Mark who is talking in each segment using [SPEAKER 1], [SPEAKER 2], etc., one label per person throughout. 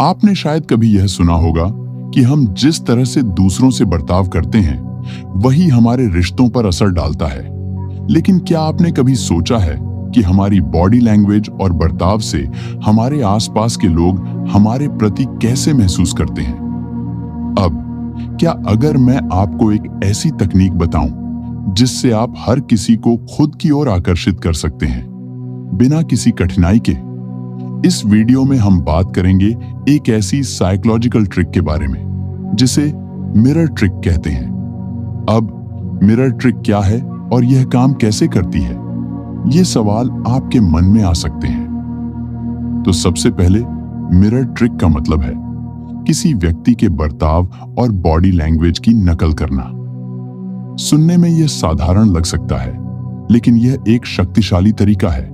[SPEAKER 1] आपने शायद कभी यह सुना होगा कि हम जिस तरह से दूसरों से बर्ताव करते हैं वही हमारे रिश्तों पर असर डालता है। लेकिन क्या आपने कभी सोचा है कि हमारी बॉडी लैंग्वेज और बर्ताव से हमारे आसपास के लोग हमारे प्रति कैसे महसूस करते हैं? अब क्या अगर मैं आपको एक ऐसी तकनीक बताऊं जिससे आप हर किसी को खुद की ओर आकर्षित कर सकते हैं बिना किसी कठिनाई के? इस वीडियो में हम बात करेंगे एक ऐसी साइकोलॉजिकल ट्रिक के बारे में जिसे मिरर ट्रिक कहते हैं। अब मिरर ट्रिक क्या है और यह काम कैसे करती है, ये सवाल आपके मन में आ सकते हैं। तो सबसे पहले मिरर ट्रिक का मतलब है किसी व्यक्ति के बर्ताव और बॉडी लैंग्वेज की नकल करना। सुनने में यह साधारण लग सकता है, लेकिन यह एक शक्तिशाली तरीका है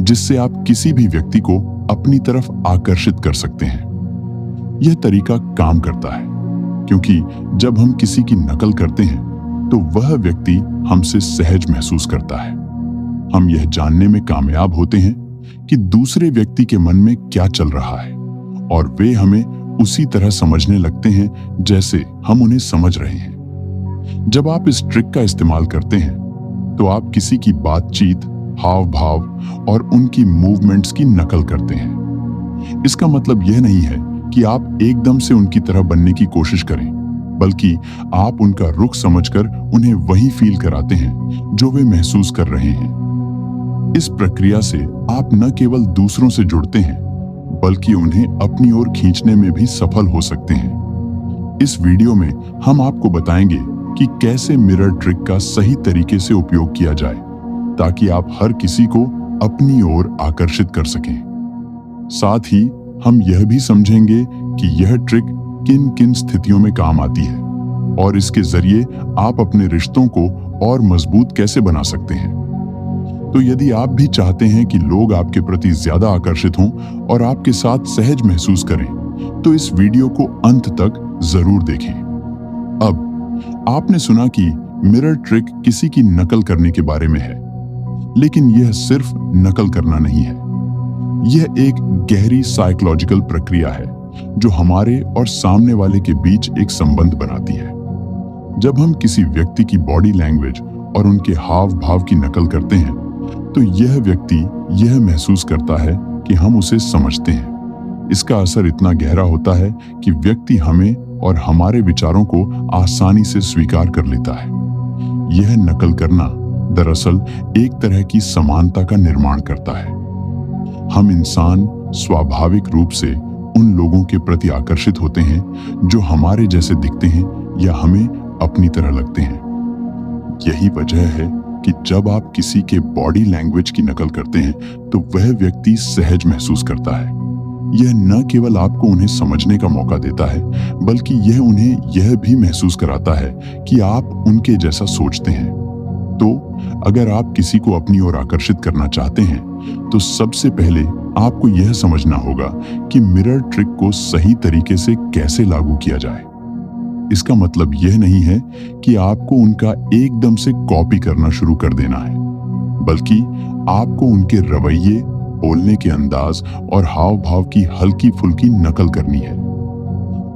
[SPEAKER 1] जिससे आप किसी भी व्यक्ति को अपनी तरफ आकर्षित कर सकते हैं। यह तरीका काम करता है क्योंकि जब हम किसी की नकल करते हैं तो वह व्यक्ति हमसे सहज महसूस करता है। हम यह जानने में कामयाब होते हैं कि दूसरे व्यक्ति के मन में क्या चल रहा है और वे हमें उसी तरह समझने लगते हैं जैसे हम उन्हें समझ रहे हैं। जब आप इस ट्रिक का इस्तेमाल करते हैं तो आप किसी की बातचीत, हाव भाव और उनकी मूवमेंट्स की नकल करते हैं। इसका मतलब यह नहीं है कि आप एकदम से उनकी तरह बनने की कोशिश करें, बल्कि आप उनका रुख समझकर उन्हें वही फील कराते हैं जो वे महसूस कर रहे हैं। इस प्रक्रिया से आप न केवल दूसरों से जुड़ते हैं, बल्कि उन्हें अपनी ओर खींचने में भी सफल हो सकते हैं। इस वीडियो में हम आपको बताएंगे कि कैसे मिरर ट्रिक का सही तरीके से उपयोग किया जाए ताकि आप हर किसी को अपनी ओर आकर्षित कर सकें। साथ ही हम यह भी समझेंगे कि यह ट्रिक किन किन स्थितियों में काम आती है और इसके जरिए आप अपने रिश्तों को और मजबूत कैसे बना सकते हैं। तो यदि आप भी चाहते हैं कि लोग आपके प्रति ज्यादा आकर्षित हों और आपके साथ सहज महसूस करें, तो इस वीडियो को अंत तक जरूर देखें। अब आपने सुना कि मिरर ट्रिक किसी की नकल करने के बारे में है, लेकिन यह सिर्फ नकल करना नहीं है। यह एक गहरी साइकोलॉजिकल प्रक्रिया है जो हमारे और सामने वाले के बीच एक संबंध बनाती है। जब हम किसी व्यक्ति की बॉडी लैंग्वेज और उनके हाव भाव की नकल करते हैं तो यह व्यक्ति यह महसूस करता है कि हम उसे समझते हैं। इसका असर इतना गहरा होता है कि व्यक्ति हमें और हमारे विचारों को आसानी से स्वीकार कर लेता है। यह नकल करना दरअसल एक तरह की समानता का निर्माण करता है। हम इंसान स्वाभाविक रूप से उन लोगों के प्रति आकर्षित होते हैं जो हमारे जैसे दिखते हैं या हमें अपनी तरह लगते हैं। यही वजह है कि जब आप किसी के बॉडी लैंग्वेज की नकल करते हैं तो वह व्यक्ति सहज महसूस करता है। यह न केवल आपको उन्हें समझने का मौका देता है, बल्कि यह उन्हें यह भी महसूस कराता है कि आप उनके जैसा सोचते हैं। तो अगर आप किसी को अपनी ओर आकर्षित करना चाहते हैं तो सबसे पहले आपको यह समझना होगा कि मिरर ट्रिक को सही तरीके से कैसे लागू किया जाए। इसका मतलब यह नहीं है कि आपको उनका एकदम से कॉपी करना शुरू कर देना है, बल्कि आपको उनके रवैये, बोलने के अंदाज और हाव भाव की हल्की फुल्की नकल करनी है।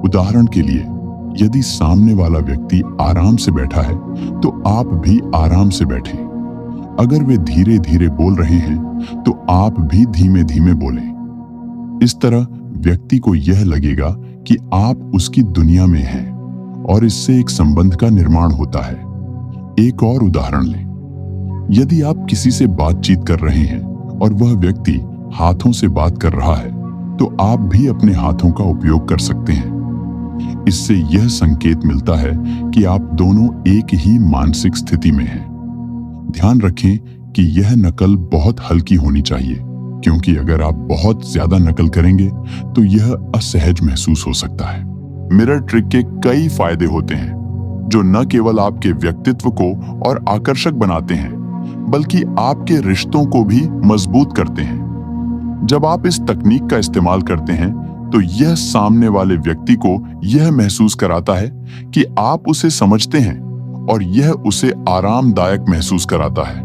[SPEAKER 1] उदाहरण के लिए, यदि सामने वाला व्यक्ति आराम से बैठा है तो आप भी आराम से बैठें। अगर वे धीरे धीरे बोल रहे हैं तो आप भी धीमे धीमे बोलें। इस तरह व्यक्ति को यह लगेगा कि आप उसकी दुनिया में हैं और इससे एक संबंध का निर्माण होता है। एक और उदाहरण लें। यदि आप किसी से बातचीत कर रहे हैं और वह व्यक्ति हाथों से बात कर रहा है तो आप भी अपने हाथों का उपयोग कर सकते हैं। इससे यह संकेत मिलता है कि आप दोनों एक ही मानसिक स्थिति में हैं। ध्यान रखें कि यह नकल बहुत हल्की होनी चाहिए, क्योंकि अगर आप बहुत ज्यादा नकल करेंगे तो यह असहज महसूस हो सकता है। मिरर ट्रिक के कई फायदे होते हैं जो न केवल आपके व्यक्तित्व को और आकर्षक बनाते हैं, बल्कि आपके रिश्तों को भी मजबूत करते हैं। जब आप इस तकनीक का इस्तेमाल करते हैं तो यह सामने वाले व्यक्ति को यह महसूस कराता है कि आप उसे समझते हैं और यह उसे आरामदायक महसूस कराता है।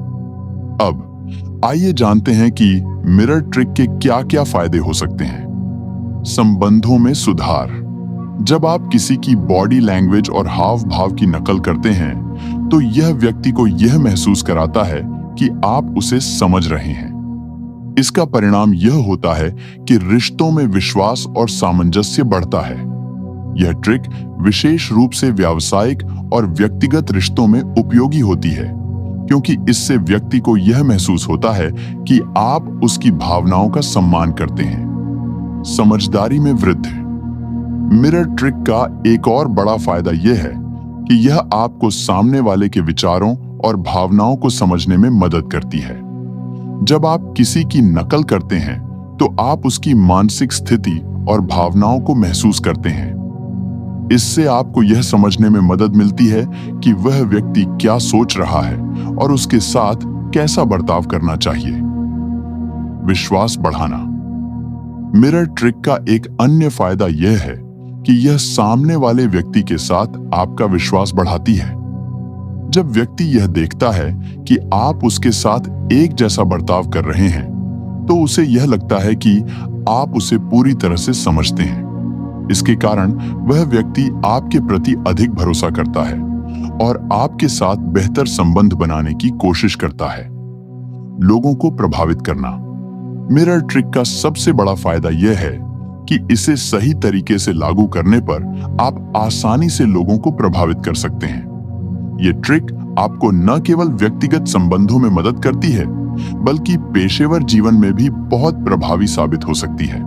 [SPEAKER 1] अब आइए जानते हैं कि मिरर ट्रिक के क्या-क्या फायदे हो सकते हैं। संबंधों में सुधार। जब आप किसी की बॉडी लैंग्वेज और हाव भाव की नकल करते हैं तो यह व्यक्ति को यह महसूस कराता है कि आप उसे समझ रहे हैं। इसका परिणाम यह होता है कि रिश्तों में विश्वास और सामंजस्य बढ़ता है। यह ट्रिक विशेष रूप से व्यावसायिक और व्यक्तिगत रिश्तों में उपयोगी होती है, क्योंकि इससे व्यक्ति को यह महसूस होता है कि आप उसकी भावनाओं का सम्मान करते हैं। समझदारी में वृद्धि। मिरर ट्रिक का एक और बड़ा फायदा यह है कि यह आपको सामने वाले के विचारों और भावनाओं को समझने में मदद करती है। जब आप किसी की नकल करते हैं तो आप उसकी मानसिक स्थिति और भावनाओं को महसूस करते हैं। इससे आपको यह समझने में मदद मिलती है कि वह व्यक्ति क्या सोच रहा है और उसके साथ कैसा बर्ताव करना चाहिए। विश्वास बढ़ाना। मिरर ट्रिक का एक अन्य फायदा यह है कि यह सामने वाले व्यक्ति के साथ आपका विश्वास बढ़ाती है। जब व्यक्ति यह देखता है कि आप उसके साथ एक जैसा बर्ताव कर रहे हैं, तो उसे यह लगता है कि आप उसे पूरी तरह से समझते हैं। इसके कारण वह व्यक्ति आपके प्रति अधिक भरोसा करता है और आपके साथ बेहतर संबंध बनाने की कोशिश करता है। लोगों को प्रभावित करना। मिरर ट्रिक का सबसे बड़ा फायदा यह है कि इसे सही तरीके से लागू करने पर आप आसानी से लोगों को प्रभावित कर सकते हैं। ये ट्रिक आपको न केवल व्यक्तिगत संबंधों में मदद करती है, बल्कि पेशेवर जीवन में भी बहुत प्रभावी साबित हो सकती है।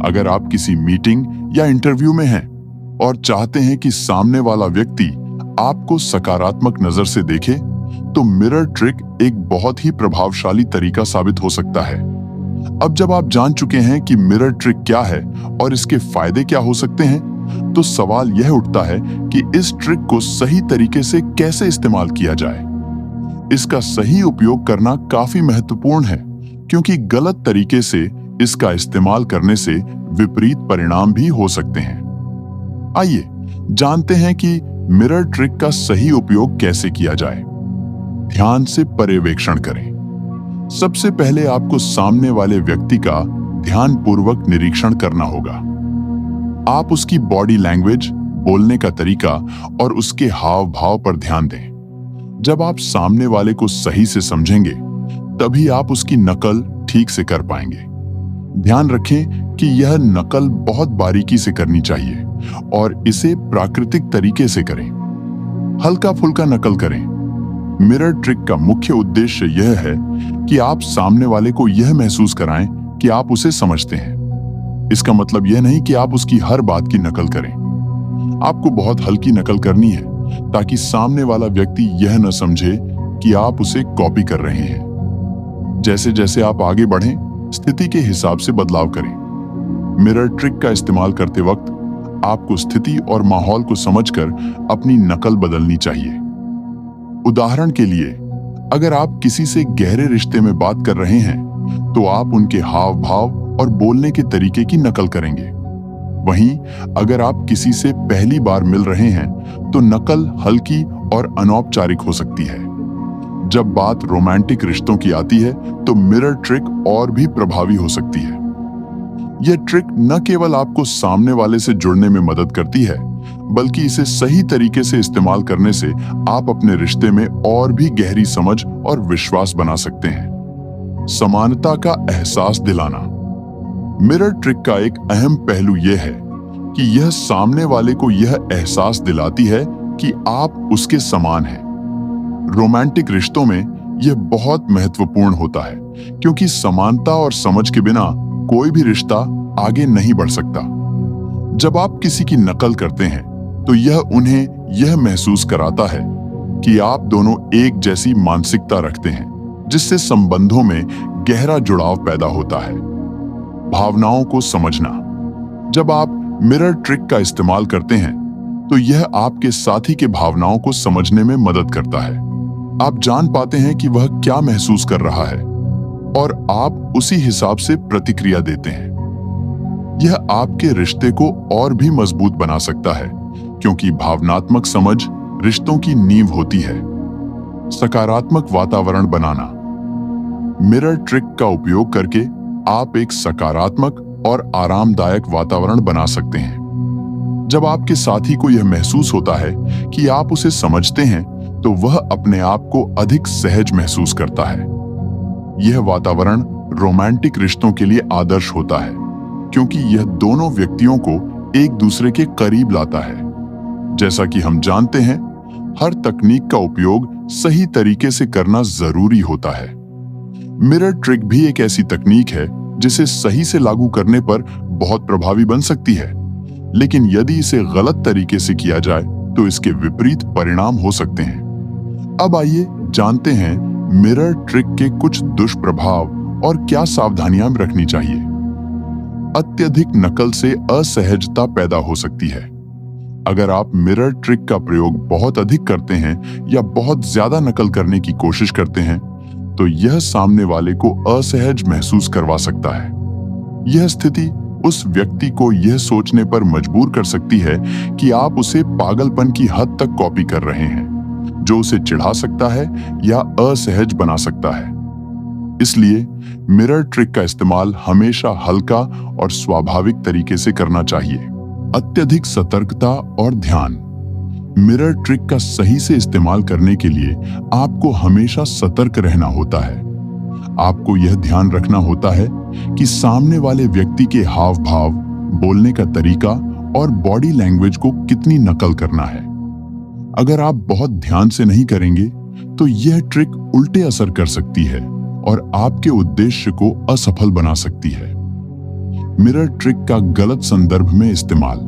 [SPEAKER 1] अगर आप किसी मीटिंग या इंटरव्यू में हैं और चाहते हैं कि सामने वाला व्यक्ति आपको सकारात्मक नजर से देखे, तो मिरर ट्रिक एक बहुत ही प्रभावशाली तरीका साबित हो सकता है। अब जब आप जान चुके हैं कि मिरर ट्रिक क्या है और इसके फायदे क्या हो सकते हैं, तो सवाल यह उठता है कि इस ट्रिक को सही तरीके से कैसे इस्तेमाल किया जाए। इसका सही उपयोग करना काफी महत्वपूर्ण है, क्योंकि गलत तरीके से इसका इस्तेमाल करने से विपरीत परिणाम भी हो सकते हैं। आइए जानते हैं कि मिरर ट्रिक का सही उपयोग कैसे किया जाए। ध्यान से पर्यवेक्षण करें। सबसे पहले आपको सामने वाले व्यक्ति का ध्यानपूर्वक निरीक्षण करना होगा। आप उसकी बॉडी लैंग्वेज, बोलने का तरीका और उसके हाव भाव पर ध्यान दें। जब आप सामने वाले को सही से समझेंगे, तभी आप उसकी नकल ठीक से कर पाएंगे। ध्यान रखें कि यह नकल बहुत बारीकी से करनी चाहिए और इसे प्राकृतिक तरीके से करें। हल्का फुल्का नकल करें। मिरर ट्रिक का मुख्य उद्देश्य यह है कि आप सामने वाले को यह महसूस कराएं कि आप उसे समझते हैं। इसका मतलब यह नहीं कि आप उसकी हर बात की नकल करें। आपको बहुत हल्की नकल करनी है, ताकि सामने वाला व्यक्ति यह न समझे कि आप उसे कॉपी कर रहे हैं। जैसे जैसे आप आगे बढ़ें, स्थिति के हिसाब से बदलाव करें। मिरर ट्रिक का इस्तेमाल करते वक्त आपको स्थिति और माहौल को समझकर अपनी नकल बदलनी चाहिए। उदाहरण के लिए, अगर आप किसी से गहरे रिश्ते में बात कर रहे हैं, तो आप उनके हाव भाव और बोलने के तरीके की नकल करेंगे। वहीं अगर आप किसी से पहली बार मिल रहे हैं, तो नकल हल्की और अनौपचारिक हो सकती है। जब बात रोमांटिक रिश्तों की आती है, तो मिरर ट्रिक और भी प्रभावी हो सकती है। यह ट्रिक न केवल आपको सामने वाले से जुड़ने में मदद करती है, बल्कि इसे सही तरीके से इस्तेमाल करने से आप अपने रिश्ते में और भी गहरी समझ और विश्वास बना सकते हैं। समानता का एहसास दिलाना। मिरर ट्रिक का एक अहम पहलू यह है कि यह सामने वाले को यह एहसास दिलाती है कि आप उसके समान हैं। रोमांटिक रिश्तों में यह बहुत महत्वपूर्ण होता है, क्योंकि समानता और समझ के बिना कोई भी रिश्ता आगे नहीं बढ़ सकता। जब आप किसी की नकल करते हैं, तो यह उन्हें यह महसूस कराता है कि आप दोनों एक जैसी मानसिकता रखते हैं, जिससे संबंधों में गहरा जुड़ाव पैदा होता है। भावनाओं को समझना। जब आप मिरर ट्रिक का इस्तेमाल करते हैं, तो यह आपके साथी के भावनाओं को समझने में मदद करता है। आप जान पाते हैं कि वह क्या महसूस कर रहा है और आप उसी हिसाब से प्रतिक्रिया देते हैं। यह आपके रिश्ते को और भी मजबूत बना सकता है, क्योंकि भावनात्मक समझ रिश्तों की नींव होती है। सकारात्मक वातावरण बनाना। मिरर ट्रिक का उपयोग करके आप एक सकारात्मक और आरामदायक वातावरण बना सकते हैं। जब आपके साथी को यह महसूस होता है कि आप उसे समझते हैं, तो वह अपने आप को अधिक सहज महसूस करता है। यह वातावरण रोमांटिक रिश्तों के लिए आदर्श होता है, क्योंकि यह दोनों व्यक्तियों को एक दूसरे के करीब लाता है। जैसा कि हम जानते हैं, हर तकनीक का उपयोग सही तरीके से करना जरूरी होता है। मिरर ट्रिक भी एक ऐसी तकनीक है जिसे सही से लागू करने पर बहुत प्रभावी बन सकती है, लेकिन यदि इसे गलत तरीके से किया जाए तो इसके विपरीत परिणाम हो सकते हैं। अब आइए जानते हैं मिरर ट्रिक के कुछ दुष्प्रभाव और क्या सावधानियां रखनी चाहिए। अत्यधिक नकल से असहजता पैदा हो सकती है। अगर आप मिरर ट्रिक का प्रयोग बहुत अधिक करते हैं या बहुत ज्यादा नकल करने की कोशिश करते हैं, तो यह सामने वाले को असहज महसूस करवा सकता है। यह स्थिति उस व्यक्ति को यह सोचने पर मजबूर कर सकती है कि आप उसे पागलपन की हद तक कॉपी कर रहे हैं, जो उसे चिढ़ा सकता है या असहज बना सकता है। इसलिए मिरर ट्रिक का इस्तेमाल हमेशा हल्का और स्वाभाविक तरीके से करना चाहिए। अत्यधिक सतर्कता और ध्यान। मिरर ट्रिक का सही से इस्तेमाल करने के लिए आपको हमेशा सतर्क रहना होता है। आपको यह ध्यान रखना होता है कि सामने वाले व्यक्ति के हाव भाव, बोलने का तरीका और बॉडी लैंग्वेज को कितनी नकल करना है। अगर आप बहुत ध्यान से नहीं करेंगे तो यह ट्रिक उल्टे असर कर सकती है और आपके उद्देश्य को असफल बना सकती है। मिरर ट्रिक का गलत संदर्भ में इस्तेमाल।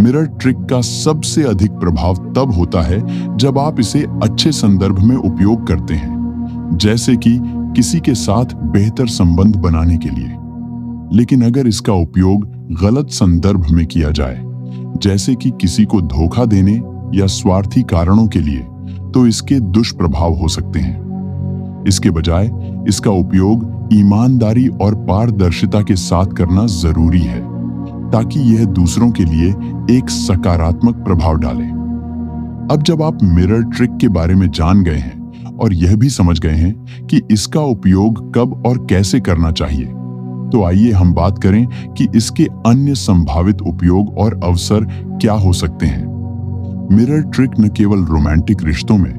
[SPEAKER 1] मिरर ट्रिक का सबसे अधिक प्रभाव तब होता है जब आप इसे अच्छे संदर्भ में उपयोग करते हैं, जैसे कि किसी के साथ बेहतर संबंध बनाने के लिए। लेकिन अगर इसका उपयोग गलत संदर्भ में किया जाए, जैसे कि किसी को धोखा देने या स्वार्थी कारणों के लिए, तो इसके दुष्प्रभाव हो सकते हैं। इसके बजाय इसका उपयोग ईमानदारी और पारदर्शिता के साथ करना जरूरी है, ताकि यह दूसरों के लिए एक सकारात्मक प्रभाव डाले। अब जब आप मिरर ट्रिक के बारे में जान गए हैं और यह भी समझ गए हैं कि इसका उपयोग कब और कैसे करना चाहिए, तो आइए हम बात करें कि इसके अन्य संभावित उपयोग और अवसर क्या हो सकते हैं। मिरर ट्रिक न केवल रोमांटिक रिश्तों में,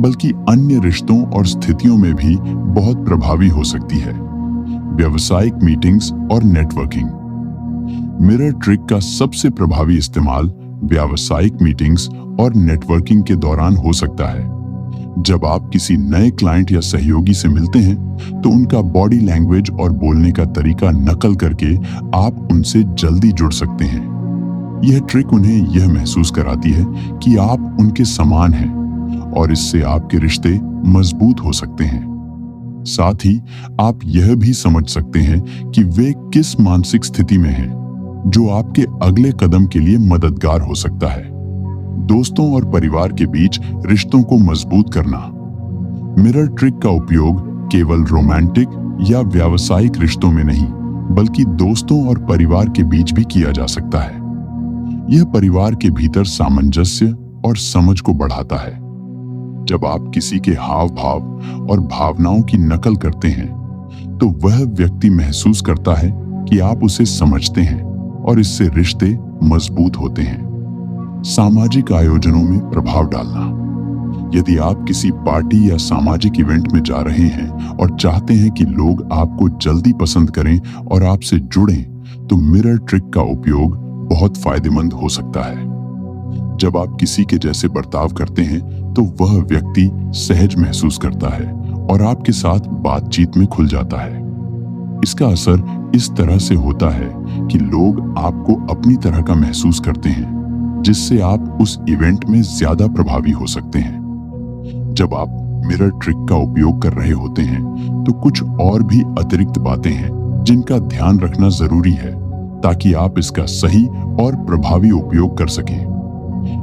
[SPEAKER 1] बल्कि अन्य रिश्तों और स्थितियों में भी बहुत प्रभावी हो सकती है। व्यावसायिक मीटिंग्स और नेटवर्किंग। मिरर ट्रिक का सबसे प्रभावी इस्तेमाल व्यावसायिक मीटिंग्स और नेटवर्किंग के दौरान हो सकता है। जब आप किसी नए क्लाइंट या सहयोगी से मिलते हैं, तो उनका बॉडी लैंग्वेज और बोलने का तरीका नकल करके आप उनसे जल्दी जुड़ सकते हैं। यह ट्रिक उन्हें यह महसूस कराती है कि आप उनके समान हैं और इससे आपके रिश्ते मजबूत हो सकते हैं। साथ ही आप यह भी समझ सकते हैं कि वे किस मानसिक स्थिति में हैं, जो आपके अगले कदम के लिए मददगार हो सकता है। दोस्तों और परिवार के बीच रिश्तों को मजबूत करना। मिरर ट्रिक का उपयोग केवल रोमांटिक या व्यावसायिक रिश्तों में नहीं, बल्कि दोस्तों और परिवार के बीच भी किया जा सकता है। यह परिवार के भीतर सामंजस्य और समझ को बढ़ाता है। जब आप किसी के हाव भाव और भावनाओं की नकल करते हैं, तो वह व्यक्ति महसूस करता है कि आप उसे समझते हैं और इससे रिश्ते मजबूत होते हैं। सामाजिक आयोजनों में प्रभाव डालना। यदि आप किसी पार्टी या सामाजिक इवेंट में जा रहे हैं और चाहते हैं कि लोग आपको जल्दी पसंद करें और आपसे जुड़ें, तो मिरर ट्रिक का उपयोग बहुत फायदेमंद हो सकता है। जब आप किसी के जैसे बर्ताव करते हैं, तो वह व्यक्ति सहज महसूस करता है और आपके साथ बातचीत में खुल जाता है। इसका असर इस तरह से होता है कि लोग आपको अपनी तरह का महसूस करते हैं, जिससे आप उस इवेंट में ज्यादा प्रभावी हो सकते हैं। जब आप मिरर ट्रिक का उपयोग कर रहे होते हैं, तो कुछ और भी अतिरिक्त बातें हैं जिनका ध्यान रखना जरूरी है, ताकि आप इसका सही और प्रभावी उपयोग कर सकें।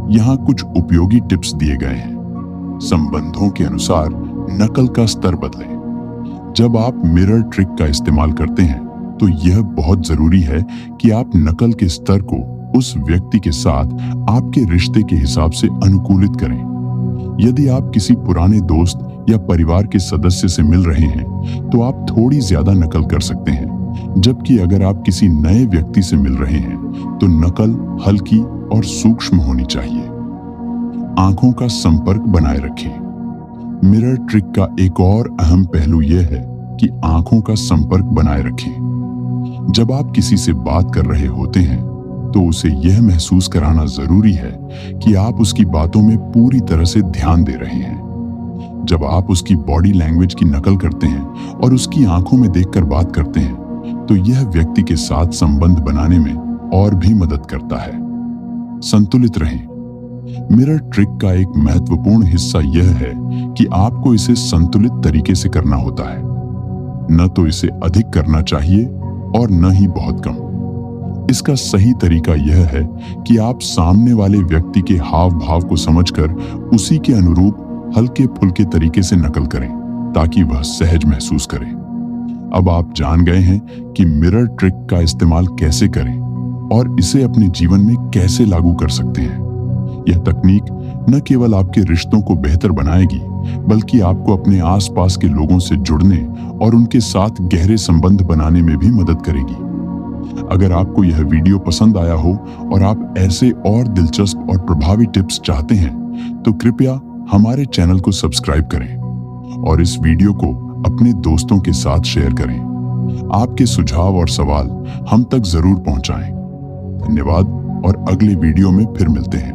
[SPEAKER 1] यहाँ कुछ उपयोगी टिप्स दिए गए हैं। संबंधों के अनुसार नकल का स्तर बदलें। जब आप मिरर ट्रिक का इस्तेमाल करते हैं, तो यह बहुत जरूरी है कि आप नकल के स्तर को उस व्यक्ति के साथ आपके रिश्ते के हिसाब से अनुकूलित करें। यदि आप किसी पुराने दोस्त या परिवार के सदस्य से मिल रहे हैं, तो आप थोड़ी ज्यादा नकल कर सकते हैं। जबकि अगर आप किसी नए व्यक्ति से मिल रहे हैं तो नकल हल्की और सूक्ष्म होनी चाहिए। आंखों का संपर्क बनाए रखें। मिरर ट्रिक का एक और अहम पहलू यह है कि आंखों का संपर्क बनाए रखें। जब आप किसी से बात कर रहे होते हैं तो उसे यह महसूस कराना जरूरी है कि आप उसकी बातों में पूरी तरह से ध्यान दे रहे हैं। जब आप उसकी बॉडी लैंग्वेज की नकल करते हैं और उसकी आंखों में देखकर बात करते हैं तो यह व्यक्ति के साथ संबंध बनाने में और भी मदद करता है। संतुलित रहें। मिरर ट्रिक का एक महत्वपूर्ण हिस्सा यह है कि आपको इसे संतुलित तरीके से करना होता है। न तो इसे अधिक करना चाहिए और न ही बहुत कम। इसका सही तरीका यह है कि आप सामने वाले व्यक्ति के हाव भाव को समझकर उसी के अनुरूप हल्के फुल्के तरीके से नकल करें ताकि वह सहज महसूस करे। अब आप जान गए हैं कि मिरर ट्रिक का इस्तेमाल कैसे करें और इसे अपने जीवन में कैसे लागू कर सकते हैं। यह तकनीक न केवल आपके रिश्तों को बेहतर बनाएगी बल्कि आपको अपने आसपास के लोगों से जुड़ने और उनके साथ गहरे संबंध बनाने में भी मदद करेगी। अगर आपको यह वीडियो पसंद आया हो और आप ऐसे और दिलचस्प और प्रभावी टिप्स चाहते हैं तो कृपया हमारे चैनल को सब्सक्राइब करें और इस वीडियो को अपने दोस्तों के साथ शेयर करें। आपके सुझाव और सवाल हम तक जरूर पहुंचाएं। धन्यवाद और अगले वीडियो में फिर मिलते हैं।